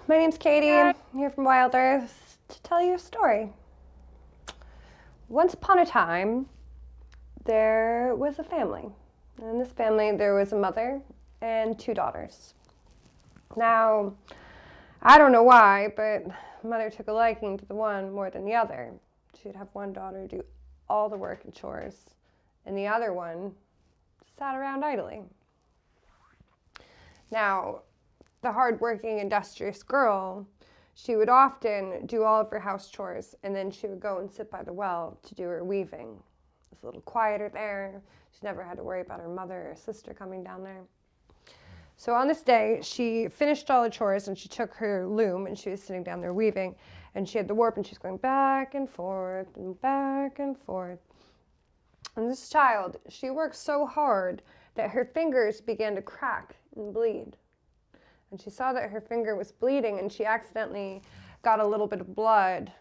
My name's Katie. I'm here from Wild Earth to tell you a story. Once upon a time, there was a family. And in this family, there was a mother and 2 daughters. Now, I don't know why, but mother took a liking to the one more than the other. She'd have one daughter do all the work and chores, and the other one sat around idly. Now, the hard-working, industrious girl, she would often do all of her house chores, and then she would go and sit by the well to do her weaving. It was a little quieter there. She never had to worry about her mother or sister coming down there. So on this day, she finished all the chores, and she took her loom, and she was sitting down there weaving, and she had the warp, and she was going back and forth and back and forth. And this child, she worked so hard that her fingers began to crack and bleed. And she saw that her finger was bleeding, and she accidentally got a little bit of blood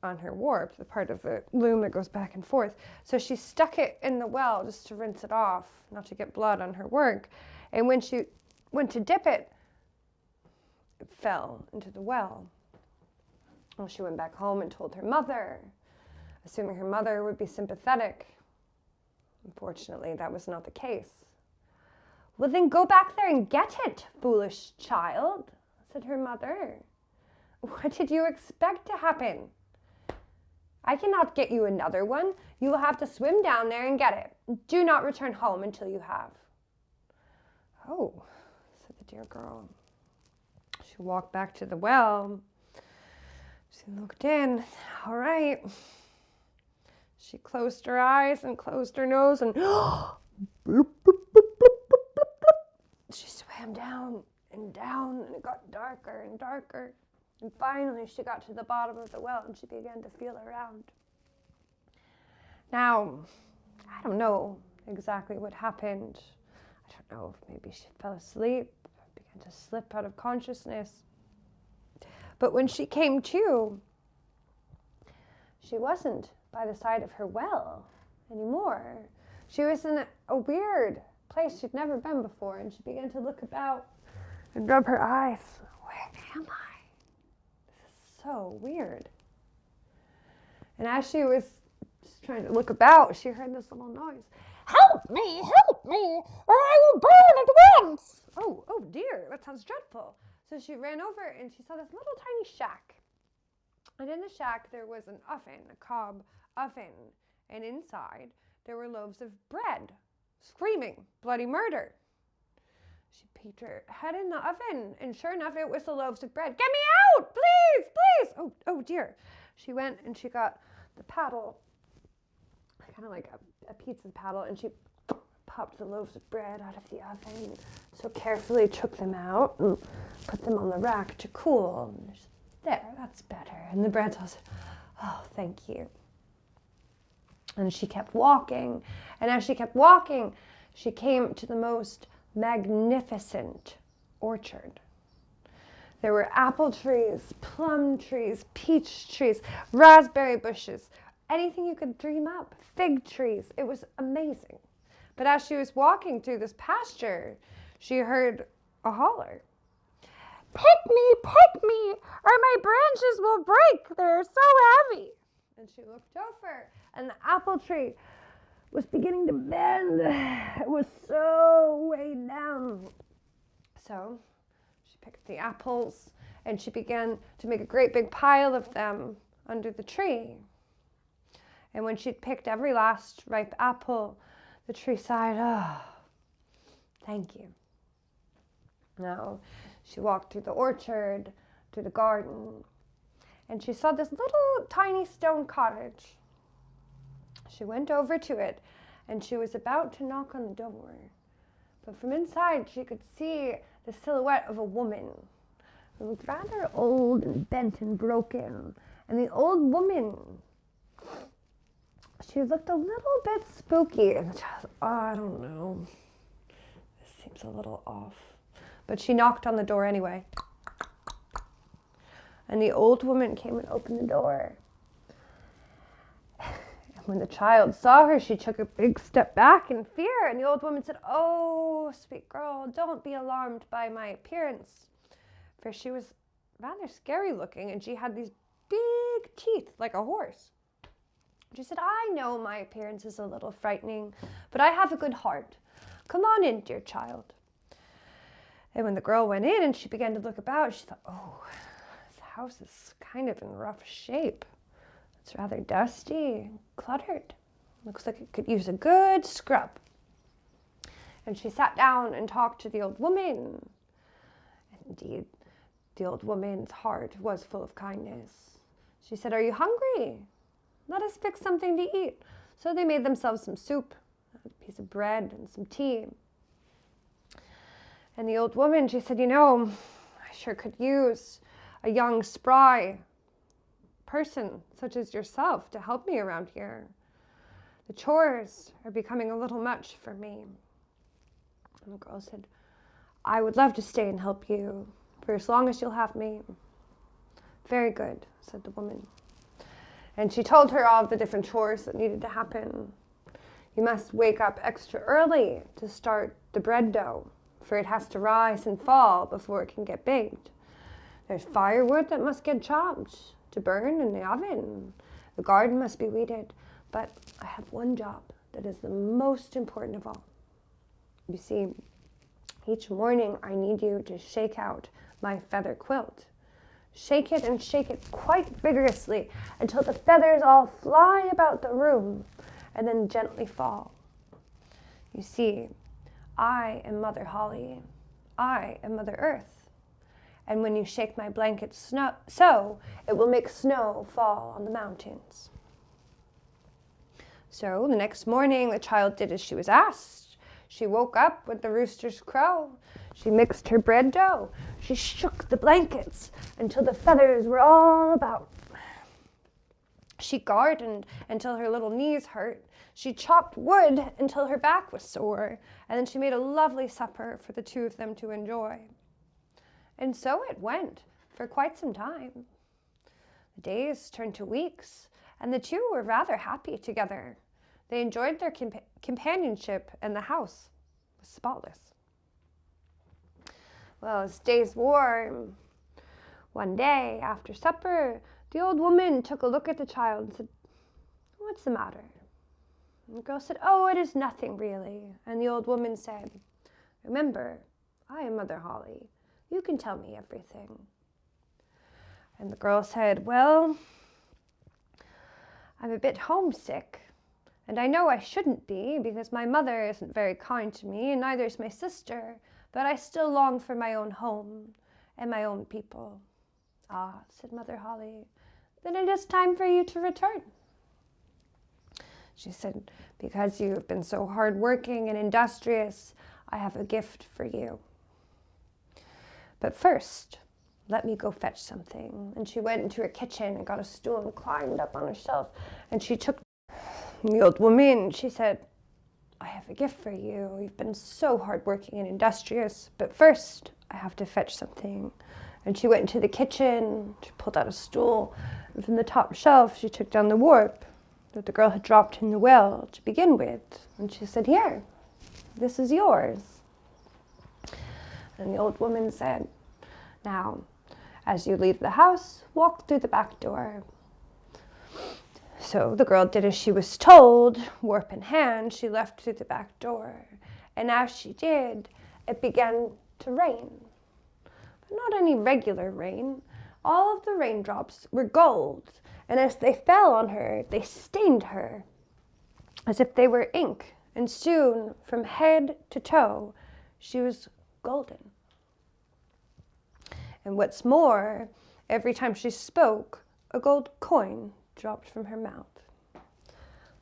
on her warp, the part of the loom that goes back and forth. So she stuck it in the well just to rinse it off, not to get blood on her work. And when she went to dip it, it fell into the well. Well, she went back home and told her mother, assuming her mother would be sympathetic. Unfortunately, that was not the case. "Well, then go back there and get it, foolish child," said her mother. "What did you expect to happen? I cannot get you another one. You will have to swim down there and get it. Do not return home until you have." "Oh," said the dear girl. She walked back to the well. She looked in. All right. She closed her eyes and closed her nose and bloop, bloop, bloop, bloop, bloop, bloop, bloop. She swam down, and it got darker and darker. And finally, she got to the bottom of the well, and she began to feel around. Now, I don't know exactly what happened. I don't know if maybe she fell asleep, began to slip out of consciousness. But when she came to, she wasn't by the side of her well anymore. She was in a weird place she'd never been before, and she began to look about and rub her eyes. Where am I? This is so weird. And as she was just trying to look about, she heard this little noise. Help me, or I will burn at once." Oh dear, that sounds dreadful. So she ran over and she saw this little tiny shack. And in the shack there was an oven, a cob oven. And inside there were loaves of bread, screaming bloody murder. She peeked her head in the oven, and sure enough, it was the loaves of bread. "Get me out, please, please." Oh dear. She went and she got the paddle, kind of like a pizza paddle, and she popped the loaves of bread out of the oven. So carefully took them out and put them on the rack to cool. And there, that's better. And the bread said, "Oh, thank you." And she kept walking. And as she kept walking, she came to the most magnificent orchard. There were apple trees, plum trees, peach trees, raspberry bushes, anything you could dream up, fig trees. It was amazing. But as she was walking through this pasture, she heard a holler. Pick me, or my branches will break. They're so heavy." And she looked over, and the apple tree was beginning to bend. It was so weighed down. So she picked the apples, and she began to make a great big pile of them under the tree. And when she'd picked every last ripe apple, the tree sighed, "Oh, thank you." Now, she walked through the orchard, through the garden, and she saw this little tiny stone cottage. She went over to it, and she was about to knock on the door. But from inside, she could see the silhouette of a woman who looked rather old and bent and broken. And the old woman, she looked a little bit spooky. And the child, I don't know. This seems a little off. But she knocked on the door anyway. And the old woman came and opened the door. And when the child saw her, she took a big step back in fear. And the old woman said, "Oh, sweet girl, don't be alarmed by my appearance." For she was rather scary looking, and she had these big teeth like a horse. She said, I know my appearance is a little frightening, but I have a good heart. Come on in, dear child. And when the girl went in and she began to look about, she thought, oh, this house is kind of in rough shape. It's rather dusty, cluttered. Looks like it could use a good scrub. And she sat down and talked to the old woman. Indeed, the old woman's heart was full of kindness. She said, are you hungry? Let us fix something to eat. So they made themselves some soup, a piece of bread, and some tea. And the old woman, she said, I sure could use a young, spry person such as yourself to help me around here. The chores are becoming a little much for me. And the girl said, I would love to stay and help you for as long as you'll have me. Very good, said the woman. And she told her all the different chores that needed to happen. You must wake up extra early to start the bread dough, for it has to rise and fall before it can get baked. There's firewood that must get chopped to burn in the oven. The garden must be weeded. But I have one job that is the most important of all. You see, each morning I need you to shake out my feather quilt. Shake it and shake it quite vigorously until the feathers all fly about the room and then gently fall. You see, I am Mother Holly. I am Mother Earth. And when you shake my blanket so, it will make snow fall on the mountains. So the next morning, the child did as she was asked. She woke up with the rooster's crow. She mixed her bread dough. She shook the blankets until the feathers were all about. She gardened until her little knees hurt. She chopped wood until her back was sore. And then she made a lovely supper for the two of them to enjoy. And so it went for quite some time. The days turned to weeks, and the two were rather happy together. They enjoyed their companionship, and the house was spotless. Well, as days wore, one day after supper, the old woman took a look at the child and said, what's the matter? And the girl said, oh, it is nothing really. And the old woman said, remember, I am Mother Holly. You can tell me everything. And the girl said, well, I'm a bit homesick. And I know I shouldn't be, because my mother isn't very kind to me, and neither is my sister, but I still long for my own home and my own people. Ah, said Mother Holly, then it is time for you to return. She said, because you have been so hardworking and industrious, I have a gift for you. But first, let me go fetch something. And she went into her kitchen and got a stool and climbed up on a shelf, and she took the old woman. She said, I have a gift for you. You've been so hardworking and industrious, but first I have to fetch something. And she went into the kitchen, she pulled out a stool, and from the top shelf she took down the warp that the girl had dropped in the well to begin with. And she said, here, this is yours. And the old woman said, now, as you leave the house, walk through the back door. So the girl did as she was told. Warp in hand, she left through the back door. And as she did, it began to rain. But not any regular rain. All of the raindrops were gold, and as they fell on her, they stained her as if they were ink. And soon, from head to toe, she was golden. And what's more, every time she spoke, a gold coin dropped from her mouth.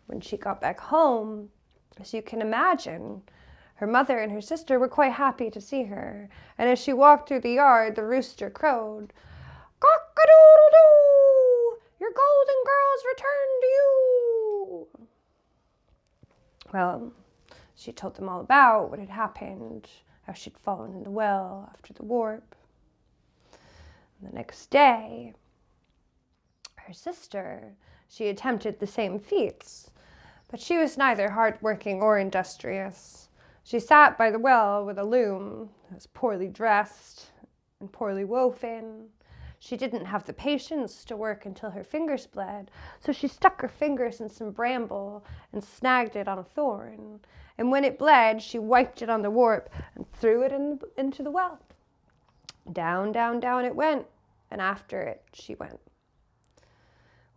When she got back home, as you can imagine, her mother and her sister were quite happy to see her. And as she walked through the yard, the rooster crowed, "Cock-a-doodle-doo! Your golden girls return to you!" Well, she told them all about what had happened, how she'd fallen in the well after the warp. And the next day, her sister, she attempted the same feats, but she was neither hardworking or industrious. She sat by the well with a loom that was poorly dressed and poorly woven, She didn't have the patience to work until her fingers bled, so she stuck her fingers in some bramble and snagged it on a thorn. And when it bled, she wiped it on the warp and threw it into the well. Down, down, down it went, and after it she went.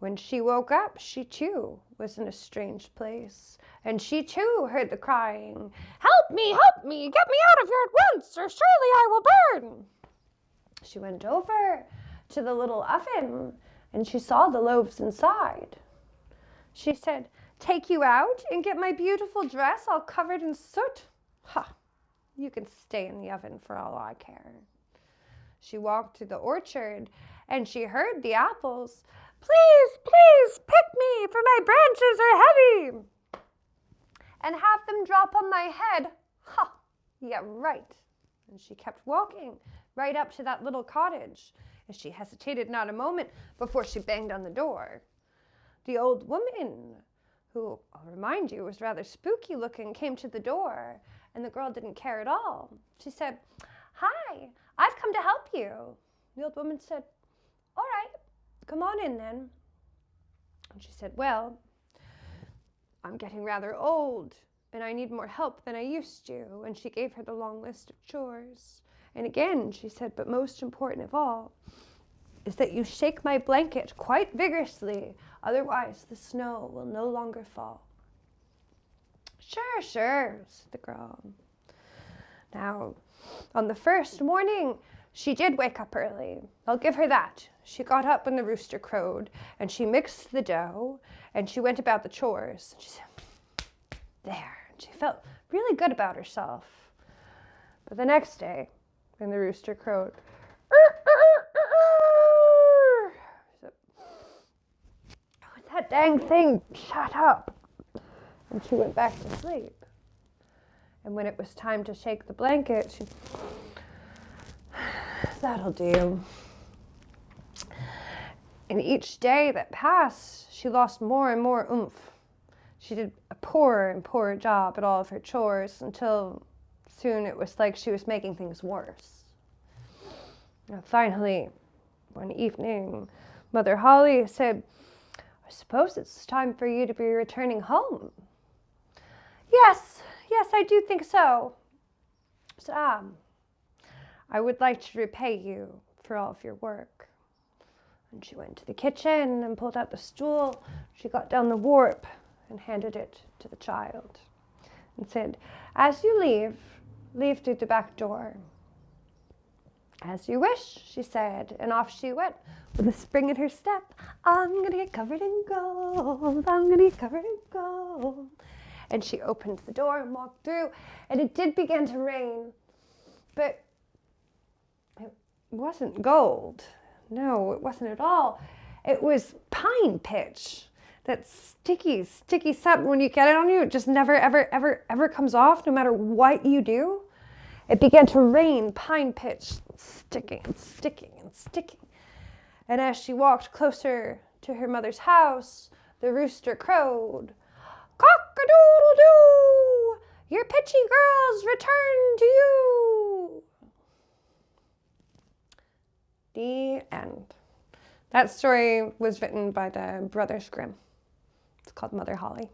When she woke up, she too was in a strange place, and she too heard the crying, help me, get me out of here at once, or surely I will burn." She went over to the little oven, and she saw the loaves inside. She said, "Take you out and get my beautiful dress all covered in soot? Ha! You can stay in the oven for all I care." She walked through the orchard, and she heard the apples. "Please, please, pick me, for my branches are heavy. And have them drop on my head." Ha! Yeah, right. And she kept walking right up to that little cottage, and she hesitated not a moment before she banged on the door. The old woman, who, I'll remind you, was rather spooky looking, came to the door, and the girl didn't care at all. She said, "Hi, I've come to help you." The old woman said, "All right, come on in then." And she said, "Well, I'm getting rather old, and I need more help than I used to." And she gave her the long list of chores. And again, she said, "But most important of all is that you shake my blanket quite vigorously, otherwise the snow will no longer fall." "Sure, sure," said the girl. Now, on the first morning, she did wake up early. I'll give her that. She got up when the rooster crowed, and she mixed the dough, and she went about the chores. And she said, "There." And she felt really good about herself. But the next day, when the rooster crowed, she said, "Oh, that dang thing, shut up." And she went back to sleep. And when it was time to shake the blanket, she, "That'll do." And each day that passed, she lost more and more oomph. She did a poorer and poorer job at all of her chores until soon it was like she was making things worse. Now, finally, one evening, Mother Holle said, "I suppose it's time for you to be returning home." Yes, I do think so." So, "I would like to repay you for all of your work." And she went to the kitchen and pulled out the stool. She got down the warp and handed it to the child and said, "As you leave through the back door." "As you wish," she said, and off she went with a spring in her step. "I'm gonna get covered in gold, I'm gonna get covered in gold." And she opened the door and walked through, and it did begin to rain, but it wasn't gold. No, it wasn't at all. It was pine pitch. That sticky stuff. When you get it on you, it just never, ever comes off, no matter what you do. It began to rain pine pitch, sticking and sticking and sticking. And as she walked closer to her mother's house, the rooster crowed, "Cock-a-doodle-doo! Your pitchy girls return to you." The end. That story was written by the Brothers Grimm. It's called Mother Holle.